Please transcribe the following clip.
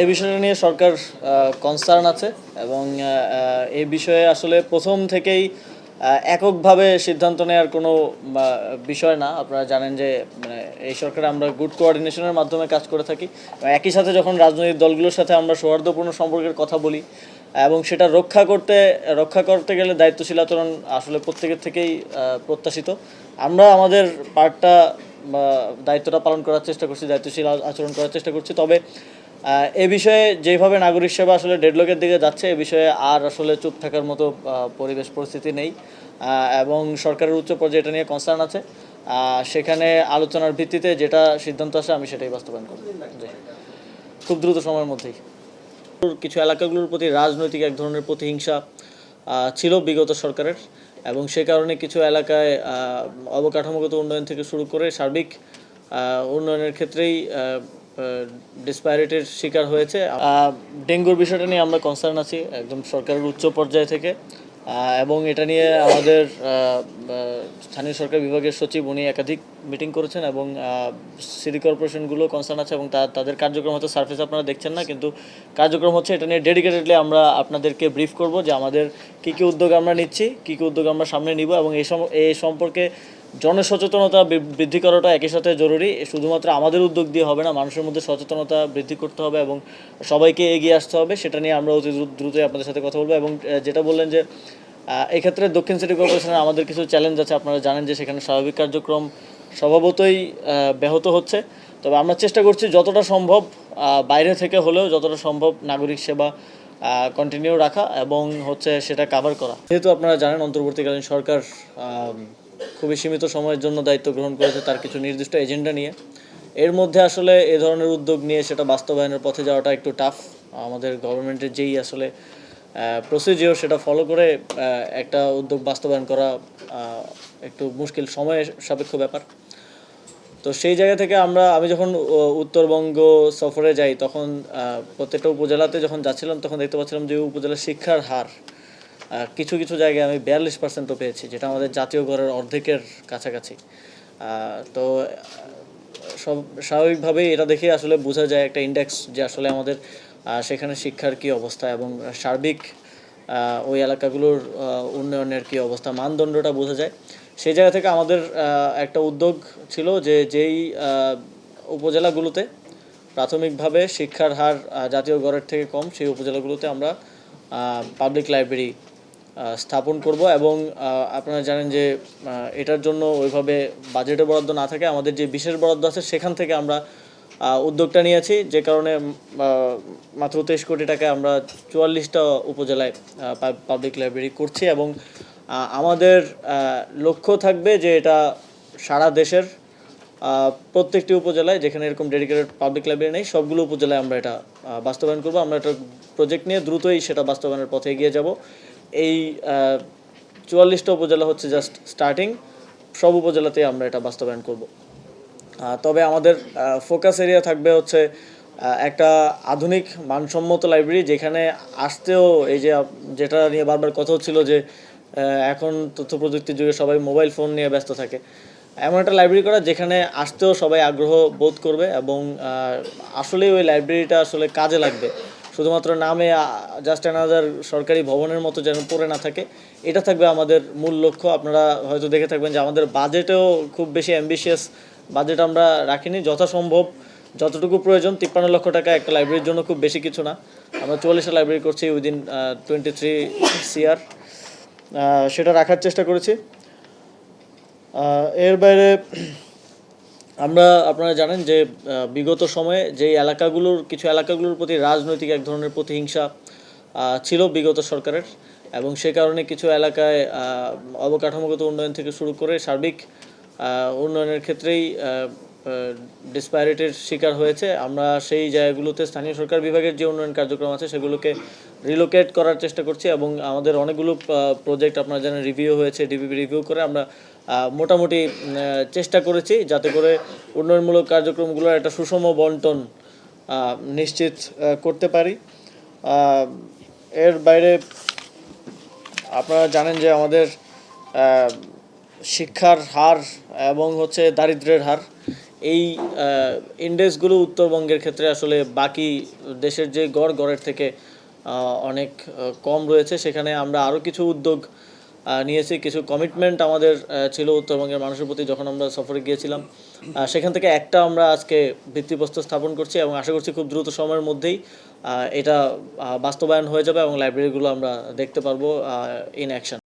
এই বিষয়টা নিয়ে সরকার কনসার্ন আছে এবং এই বিষয়ে আসলে প্রথম থেকেই এককভাবে সিদ্ধান্ত নেওয়ার কোনো বিষয় না। আপনারা জানেন যে মানে এই সরকারে আমরা গুড কোঅর্ডিনেশনের মাধ্যমে কাজ করে থাকি। একই সাথে যখন রাজনৈতিক দলগুলোর সাথে আমরা সৌহার্দ্যপূর্ণ সম্পর্কের কথা বলি এবং সেটা রক্ষা করতে গেলে দায়িত্বশীল আচরণ আসলে প্রত্যেকের থেকেই প্রত্যাশিত। আমরা আমাদের পার্টটা দায়িত্বটা পালন করার চেষ্টা করছি, দায়িত্বশীল আচরণ করার চেষ্টা করছি। তবে এ বিষয়ে যেভাবে নাগরিক সেবা আসলে ডেডলকের দিকে যাচ্ছে, এ বিষয়ে আর আসলে চুপ থাকার মতো পরিবেশ পরিস্থিতি নেই এবং সরকারের উচ্চ পর্যায়ে এটা নিয়ে কনসার্ন আছে। সেখানে আলোচনার ভিত্তিতে যেটা সিদ্ধান্ত আসে আমি সেটাই বাস্তবায়ন করব খুব দ্রুত সময়ের মধ্যেই। কিছু এলাকাগুলোর প্রতি রাজনৈতিক এক ধরনের প্রতিহিংসা ছিল বিগত সরকারের এবং সে কারণে কিছু এলাকায় অবকাঠামোগত উন্নয়ন থেকে শুরু করে সার্বিক উন্নয়নের ক্ষেত্রেই ডিসপ্যারিটির শিকার হয়েছে। ডেঙ্গুর বিষয়টা নিয়ে আমরা কনসার্ন আছি একদম সরকারের উচ্চ পর্যায় থেকে এবং এটা নিয়ে আমাদের স্থানীয় সরকার বিভাগের সচিব উনি একাধিক মিটিং করেছেন এবং সিটি কর্পোরেশনগুলো কনসার্ন আছে এবং তাদের কার্যক্রম হচ্ছে সার্ফেস আপনারা দেখছেন না, কিন্তু কার্যক্রম হচ্ছে। এটা নিয়ে ডেডিকেটেডলি আমরা আপনাদেরকে ব্রিফ করব যে আমাদের কী কী উদ্যোগ আমরা নিচ্ছি, কী কী উদ্যোগ আমরা সামনে নিব এবং এই সম্পর্কে জনসচেতনতা বৃদ্ধি করাটা একই সাথে জরুরি। শুধুমাত্র আমাদের উদ্যোগ দিয়ে হবে না, মানুষের মধ্যে সচেতনতা বৃদ্ধি করতে হবে এবং সবাইকে এগিয়ে আসতে হবে। সেটা নিয়ে আমরা অতি দ্রুতই আপনাদের সাথে কথা বলবো। এবং যেটা বললেন যে এক্ষেত্রে দক্ষিণ সিটি কর্পোরেশনের আমাদের কিছু চ্যালেঞ্জ আছে। আপনারা জানেন যে সেখানে স্বাভাবিক কার্যক্রম স্বভাবতই ব্যাহত হচ্ছে। তবে আমরা চেষ্টা করছি যতটা সম্ভব বাইরে থেকে হলেও যতটা সম্ভব নাগরিক সেবা কন্টিনিউ রাখা এবং সেটা কাভার করা। যেহেতু আপনারা জানেন অন্তর্বর্তীকালীন সরকার খুবই সীমিত সময়ের জন্য দায়িত্ব গ্রহণ করেছে তার কিছু নির্দিষ্ট এজেন্ডা নিয়ে। এর মধ্যে আসলে এ ধরনের উদ্যোগ নিয়ে সেটা বাস্তবায়নের পথে যাওয়াটা একটু টাফ। আমাদের গভর্নমেন্টের যেই আসলে প্রসিজিওর সেটা ফলো করে একটা উদ্যোগ বাস্তবায়ন করা একটু মুশকিল, সময় সাপেক্ষ ব্যাপার। তো সেই জায়গা থেকে আমি যখন উত্তরবঙ্গ সফরে যাই তখন প্রত্যেকটা উপজেলাতে যখন যাচ্ছিলাম তখন দেখতে পাচ্ছিলাম যে উপজেলার শিক্ষার হার কিছু কিছু জায়গায় আমি 42%ও পেয়েছি, যেটা আমাদের জাতীয় গড়ের অর্ধেকের কাছাকাছি। তো সব স্বাভাবিকভাবেই এটা দেখে আসলে বোঝা যায় একটা ইন্ডেক্স যে আসলে আমাদের সেখানে শিক্ষার কী অবস্থা এবং সার্বিক ওই এলাকাগুলোর উন্নয়নের কী অবস্থা, মানদণ্ডটা বোঝা যায়। সেই জায়গা থেকে আমাদের একটা উদ্যোগ ছিল যে যেই উপজেলাগুলোতে প্রাথমিকভাবে শিক্ষার হার জাতীয় গড়ের থেকে কম, সেই উপজেলাগুলোতে আমরা পাবলিক লাইব্রেরি স্থাপন করব এবং আপনারা জানেন যে এটার জন্য ওইভাবে বাজেটে বরাদ্দ না থাকে, আমাদের যে বিশেষ বরাদ্দ আছে সেখান থেকে আমরা উদ্যোগটা নিয়েছি, যে কারণে মাত্র 23 কোটি টাকায় আমরা 44টা উপজেলায় পাবলিক লাইব্রেরি করছি এবং আমাদের লক্ষ্য থাকবে যে এটা সারা দেশের প্রত্যেকটি উপজেলায় যেখানে এরকম ডেডিকেটেড পাবলিক লাইব্রেরি নেই সবগুলো উপজেলায় আমরা এটা বাস্তবায়ন করব। আমরা একটা প্রজেক্ট নিয়ে দ্রুতই সেটা বাস্তবায়নের পথে এগিয়ে যাব। এই 44টা উপজেলা হচ্ছে জাস্ট স্টার্টিং, সব উপজেলাতেই আমরা এটা বাস্তবায়ন করব। তবে আমাদের ফোকাস এরিয়া থাকবে একটা আধুনিক মানসম্মত লাইব্রেরি, যেখানে আসতেও এই যে যেটা নিয়ে বারবার কথা হচ্ছিল যে এখন তথ্য প্রযুক্তির যুগে সবাই মোবাইল ফোন নিয়ে ব্যস্ত থাকে, এমন একটা লাইব্রেরি করা যেখানে আসতেও সবাই আগ্রহ বোধ করবে এবং আসলেই ওই লাইব্রেরিটা আসলে কাজে লাগবে। শুধুমাত্র নামে জাস্ট অ্যানাদার সরকারি ভবনের মতো যেন পড়ে না থাকে, এটা থাকবে আমাদের মূল লক্ষ্য। আপনারা হয়তো দেখে থাকবেন যে আমাদের বাজেটেও খুব বেশি অ্যাম্বিশিয়াস বাজেট আমরা রাখিনি। যথাসম্ভব যতটুকু প্রয়োজন, 53 লক্ষ টাকা একটা লাইব্রেরির জন্য খুব বেশি কিছু না। আমরা 44টা লাইব্রেরি করছি উইদিন 23 CR, সেটা রাখার চেষ্টা করেছি। এর বাইরে আপনারা জানেন যে বিগত সময়ে কিছু এলাকাগুলোর প্রতি রাজনৈতিক এক ধরনের প্রতিহিংসা ছিল বিগত সরকারের এবং সে কারণে কিছু এলাকায় অবকাঠামোগত উন্নয়ন থেকে শুরু করে সার্বিক উন্নয়নের ক্ষেত্রেই ডিসপ্যারিটির শিকার হয়েছে। আমরা সেই জায়গাগুলোতে স্থানীয় সরকার বিভাগের যে উন্নয়ন কার্যক্রম আছে সেগুলোকে রিলোকেট করার চেষ্টা করছি এবং আমাদের অনেকগুলো প্রজেক্ট আপনারা জানেন রিভিউ হয়েছে। ডিপিপি রিভিউ করে আমরা মোটামুটি চেষ্টা করেছি যাতে করে উন্নয়নমূলক কার্যক্রমগুলোর একটা সুষম বন্টন নিশ্চিত করতে পারি। এর বাইরে আপনারা জানেন যে আমাদের শিক্ষার হার এবং দারিদ্র্যের হার, এই ইন্ডেক্সগুলো উত্তরবঙ্গের ক্ষেত্রে আসলে বাকি দেশের যে গড়ের থেকে অনেক কম রয়েছে। সেখানে আমরা আরও কিছু উদ্যোগ নিয়েছি, কিছু কমিটমেন্ট আমাদের ছিল উত্তরবঙ্গের মানুষের প্রতি যখন আমরা সফরে গিয়েছিলাম। সেখান থেকে একটা আমরা আজকে ভিত্তিপ্রস্তর স্থাপন করছি এবং আশা করছি খুব দ্রুত সময়ের মধ্যেই এটা বাস্তবায়ন হয়ে যাবে এবং লাইব্রেরিগুলো আমরা দেখতে পারবো ইন অ্যাকশন।